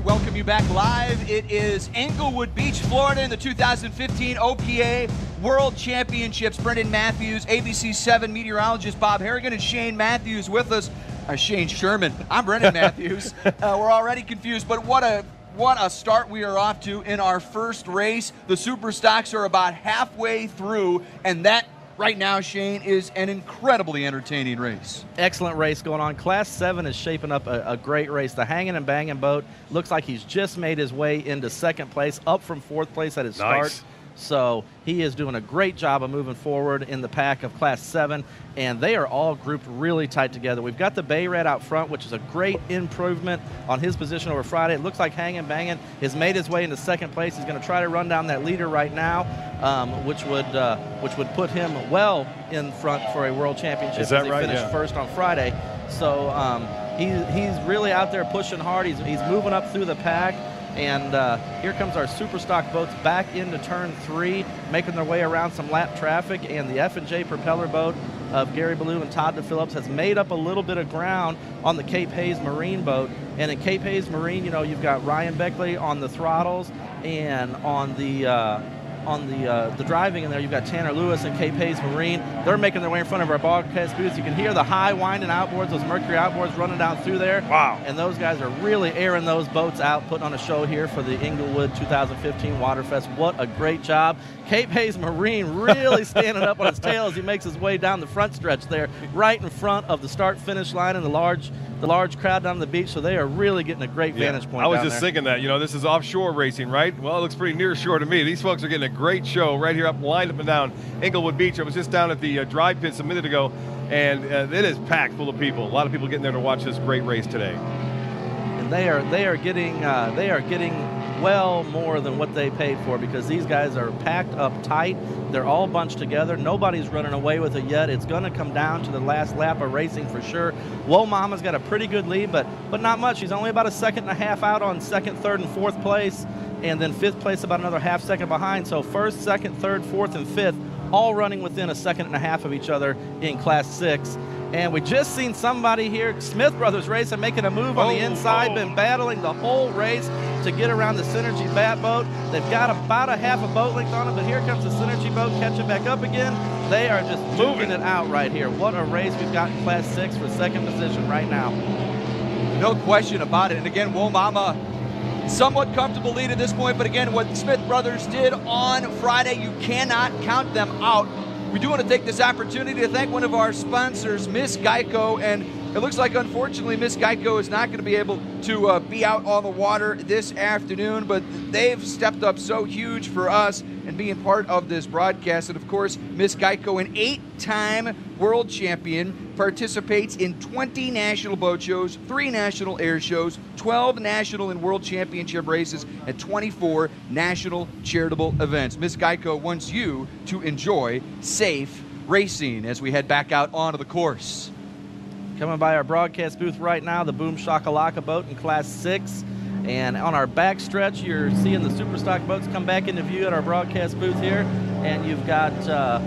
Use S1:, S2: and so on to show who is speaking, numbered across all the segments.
S1: We welcome you back live. It is Englewood Beach, Florida in the 2015 OPA World Championships. Brendan Matthews, ABC 7 meteorologist Bob Harrigan, and Shane Matthews with us. Shane Sherman. I'm Brendan Matthews. We're already confused, but what a start we are off to in our first race. The Super Stocks are about halfway through, and that right now, Shane, is an incredibly entertaining race.
S2: Excellent race going on. Class 7 is shaping up a great race. The Hanging and Banging boat looks like he's just made his way into second place, up from fourth place at his start. So he is doing a great job of moving forward in the pack of Class 7, and they are all grouped really tight together. We've got the Bay Red out front, which is a great improvement on his position over Friday. It looks like Hanging Banging has made his way into second place. He's going to try to run down that leader right now, which would put him well in front for a World Championship.
S3: Is that right?
S2: Finished first on Friday. So he's really out there pushing hard. He's moving up through the pack. And here comes our Super Stock boats back into turn 3, making their way around some lap traffic. And the F&J propeller boat of Gary Ballou and Todd DePhillips has made up a little bit of ground on the Cape Hayes Marine boat. And in Cape Hayes Marine, you know, you've got Ryan Beckley on the throttles, and on the driving in there, you've got Tanner Lewis and Cape Hayes Marine. They're making their way in front of our broadcast booths. You can hear the high winding outboards, those Mercury outboards running down through there.
S3: Wow.
S2: And those guys are really airing those boats out, putting on a show here for the Englewood 2015 WATERFEST. What a great job. Cape Hayes Marine really standing up on his tail as he makes his way down the front stretch there, right in front of the start-finish line and the large crowd down the beach. So they are really getting a great vantage point.
S3: I was just thinking that, you know, this is offshore racing, right? Well, it looks pretty near shore to me. These folks are getting a great show right here lined up and down Englewood Beach. I was just down at the dry pits a minute ago, and it is packed full of people. A lot of people getting there to watch this great race today.
S2: And they are getting well more than what they paid for, because these guys are packed up tight. They're all bunched together. Nobody's running away with it yet. It's going to come down to the last lap of racing for sure. Whoa Mama's got a pretty good lead, but not much. She's only about a second and a half out on second, third, and fourth place, and then fifth place about another half second behind. So first, second, third, fourth, and fifth all running within a second and a half of each other in Class 6. And we just seen somebody here, Smith Brothers Racing, making a move on the inside, been battling the whole race to get around the Synergy Bat boat. They've got about a half a boat length on it, but here comes the Synergy boat catching back up again. They are just moving it out right here. What a race we've got in Class 6 for second position right now.
S1: No question about it. And again, Whoa Mama, somewhat comfortable lead at this point, but again, what the Smith Brothers did on Friday, you cannot count them out. We do want to take this opportunity to thank one of our sponsors, Miss Geico, and it looks like, unfortunately, Miss Geico is not going to be able to be out on the water this afternoon, but they've stepped up so huge for us and being part of this broadcast. And, of course, Miss Geico, an 8-time world champion, participates in 20 national boat shows, 3 national air shows, 12 national and world championship races, and 24 national charitable events. Miss Geico wants you to enjoy safe racing as we head back out onto the course.
S2: Coming by our broadcast booth right now, the Boom Shakalaka boat in Class 6. And on our back stretch, you're seeing the Super Stock boats come back into view at our broadcast booth here. And you've got the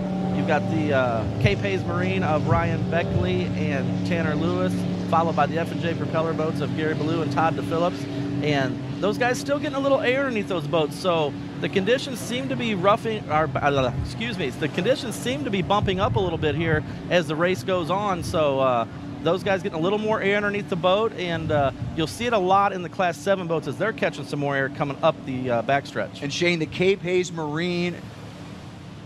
S2: Cape Hayes Marine of Ryan Beckley and Tanner Lewis, followed by the F&J propeller boats of Gary Ballou and Todd DePhillips. And those guys still getting a little air underneath those boats. So the conditions seem to be the conditions seem to be bumping up a little bit here as the race goes on. So those guys getting a little more air underneath the boat, and you'll see it a lot in the Class 7 boats as they're catching some more air coming up the backstretch.
S1: And Shane, the Cape Hayes Marine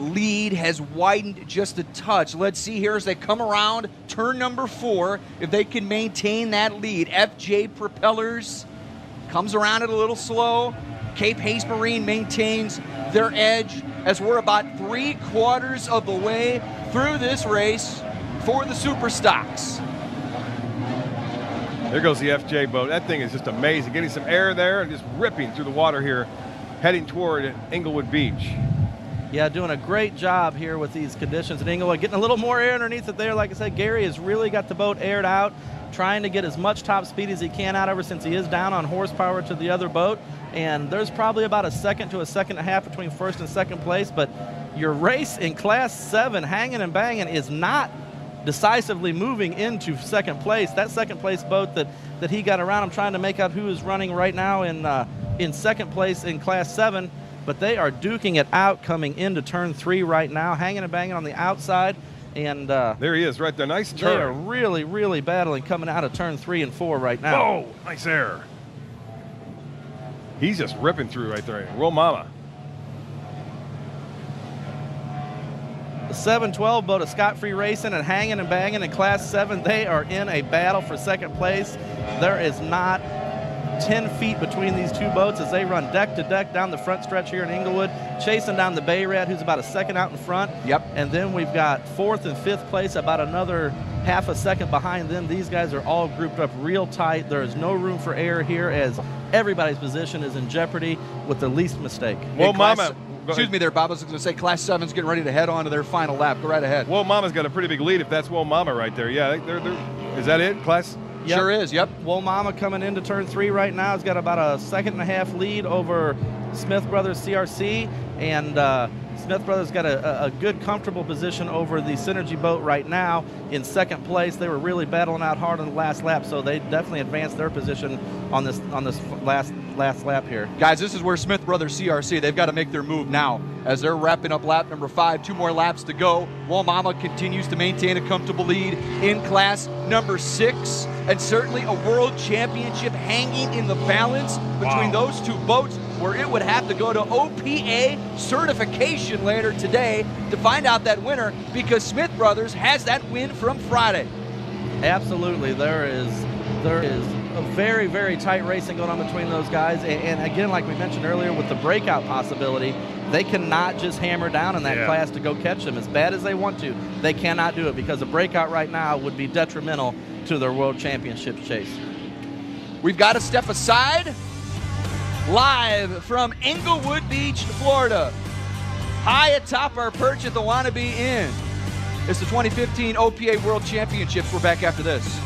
S1: lead has widened just a touch. Let's see here as they come around turn number 4, if they can maintain that lead. FJ Propellers comes around it a little slow. Cape Hayes Marine maintains their edge as we're about 3/4 of the way through this race for the Super Stocks.
S3: There goes the FJ boat. That thing is just amazing. Getting some air there and just ripping through the water here, heading toward Englewood Beach.
S2: Yeah, doing a great job here with these conditions at Englewood. Getting a little more air underneath it there. Like I said, Gary has really got the boat aired out, trying to get as much top speed as he can out of her since he is down on horsepower to the other boat. And there's probably about a second to a second and a half between first and second place. But your race in Class 7, Hanging and Banging, is not decisively moving into second place. That second place boat that he got around, I'm trying to make out who is running right now in second place in Class 7, but they are duking it out coming into turn 3 right now, hanging and banging on the outside. And
S3: there he is right there. Nice turn.
S2: They are really, really battling coming out of turn 3 and 4 right now.
S3: Oh, nice air. He's just ripping through right there. Will Mama.
S2: The 712 boat of Scott Free Racing and hanging and banging in Class 7. They are in a battle for second place. There is not 10 feet between these two boats as they run deck to deck down the front stretch here in Englewood, chasing down the Bay Red, who's about a second out in front.
S1: Yep.
S2: And then we've got 4th and 5th place, about another half a second behind them. These guys are all grouped up real tight. There is no room for error here as everybody's position is in jeopardy with the least mistake.
S3: Well, Mama.
S1: Excuse me there, Bob. I was going to say Class 7's getting ready to head on to their final lap. Go right ahead.
S3: Well, Mama's got a pretty big lead if that's Will Mama right there. Yeah, is that it, Class?
S2: Yep.
S1: Sure is, yep.
S2: Wool Mama coming into turn 3 right now. He's got about a 1.5-second lead over Smith Brothers CRC, and Smith Brothers got a good, comfortable position over the Synergy boat right now in second place. They were really battling out hard on the last lap, so they definitely advanced their position on this last lap here.
S1: Guys, this is where Smith Brothers CRC, they've got to make their move now as they're wrapping up lap number 5. 2 more laps to go. Wool Mama continues to maintain a comfortable lead in class number 6, and certainly a world championship hanging in the balance between those two boats, where it would have to go to OPA certification later today to find out that winner, because Smith Brothers has that win from Friday.
S2: Absolutely. There is a very, very tight racing going on between those guys. And again, like we mentioned earlier, with the breakout possibility, they cannot just hammer down in that class to go catch them. As bad as they want to, they cannot do it, because a breakout right now would be detrimental to their world championship chase.
S1: We've got to step aside. Live from Englewood Beach, Florida, high atop our perch at the Wannabe Inn. It's the 2015 OPA World Championships. We're back after this.